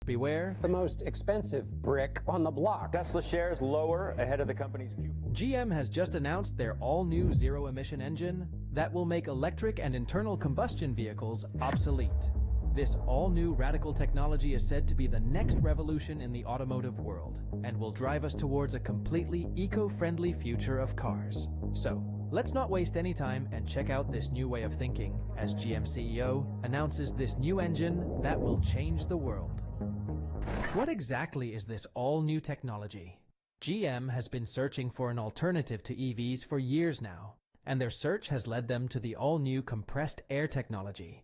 beware, the most expensive brick on the block. Tesla shares lower ahead of the company's Q4. GM has just announced their all-new zero-emission engine that will make electric and internal combustion vehicles obsolete. This all-new radical technology is said to be the next revolution in the automotive world and will drive us towards a completely eco-friendly future of cars. So, let's not waste any time and check out this new way of thinking as GM CEO announces this new engine that will change the world. What exactly is this all-new technology? GM has been searching for an alternative to EVs for years now, and their search has led them to the all-new compressed air technology.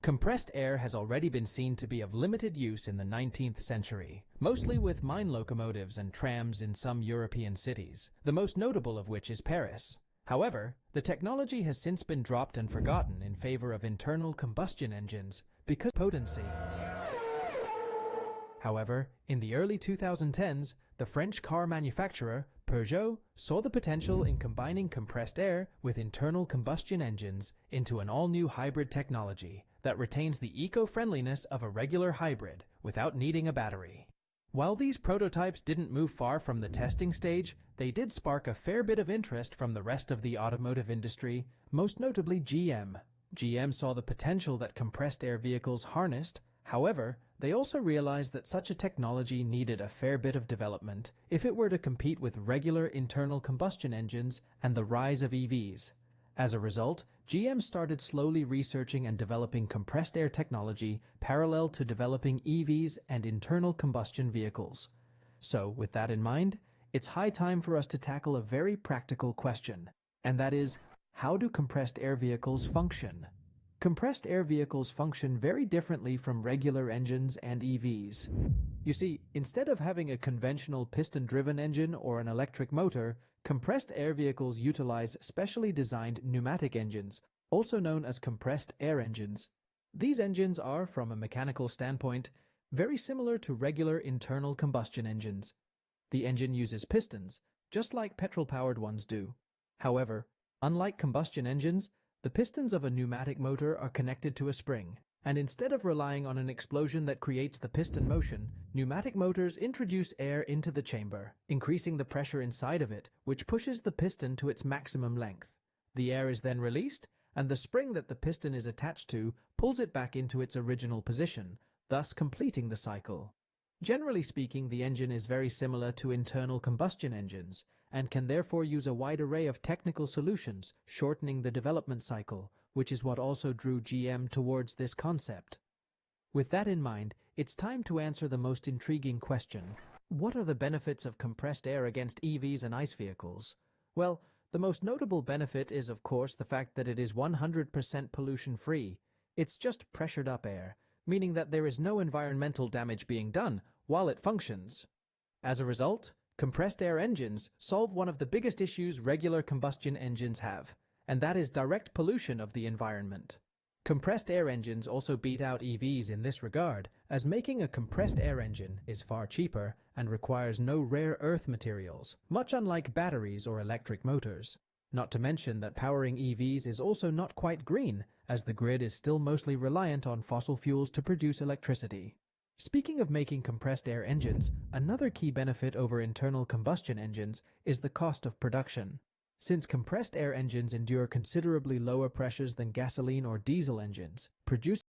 Compressed air has already been seen to be of limited use in the 19th century, mostly with mine locomotives and trams in some European cities, the most notable of which is Paris. However, the technology has since been dropped and forgotten in favor of internal combustion engines because of potency. However, in the early 2010s, the French car manufacturer Peugeot saw the potential in combining compressed air with internal combustion engines into an all-new hybrid technology that retains the eco-friendliness of a regular hybrid without needing a battery. While these prototypes didn't move far from the testing stage, they did spark a fair bit of interest from the rest of the automotive industry, most notably GM. GM saw the potential that compressed air vehicles harnessed. However, they also realized that such a technology needed a fair bit of development if it were to compete with regular internal combustion engines and the rise of EVs. As a result, GM started slowly researching and developing compressed air technology parallel to developing EVs and internal combustion vehicles. So, with that in mind, it's high time for us to tackle a very practical question, and that is, how do compressed air vehicles function? Compressed air vehicles function very differently from regular engines and EVs. You see, instead of having a conventional piston-driven engine or an electric motor, compressed air vehicles utilize specially designed pneumatic engines, also known as compressed air engines. These engines are, from a mechanical standpoint, very similar to regular internal combustion engines. The engine uses pistons, just like petrol-powered ones do. However, unlike combustion engines, the pistons of a pneumatic motor are connected to a spring, and instead of relying on an explosion that creates the piston motion, pneumatic motors introduce air into the chamber, increasing the pressure inside of it, which pushes the piston to its maximum length. The air is then released, and the spring that the piston is attached to pulls it back into its original position, thus completing the cycle. Generally speaking, the engine is very similar to internal combustion engines, and can therefore use a wide array of technical solutions, shortening the development cycle, which is what also drew GM towards this concept. With that in mind, it's time to answer the most intriguing question. What are the benefits of compressed air against EVs and ICE vehicles? Well, the most notable benefit is, of course, the fact that it is 100% pollution-free. It's just pressured-up air, meaning that there is no environmental damage being done while it functions. As a result, compressed air engines solve one of the biggest issues regular combustion engines have, and that is direct pollution of the environment. Compressed air engines also beat out EVs in this regard, as making a compressed air engine is far cheaper and requires no rare earth materials, much unlike batteries or electric motors. Not to mention that powering EVs is also not quite green, as the grid is still mostly reliant on fossil fuels to produce electricity. Speaking of making compressed air engines, another key benefit over internal combustion engines is the cost of production. Since compressed air engines endure considerably lower pressures than gasoline or diesel engines, producing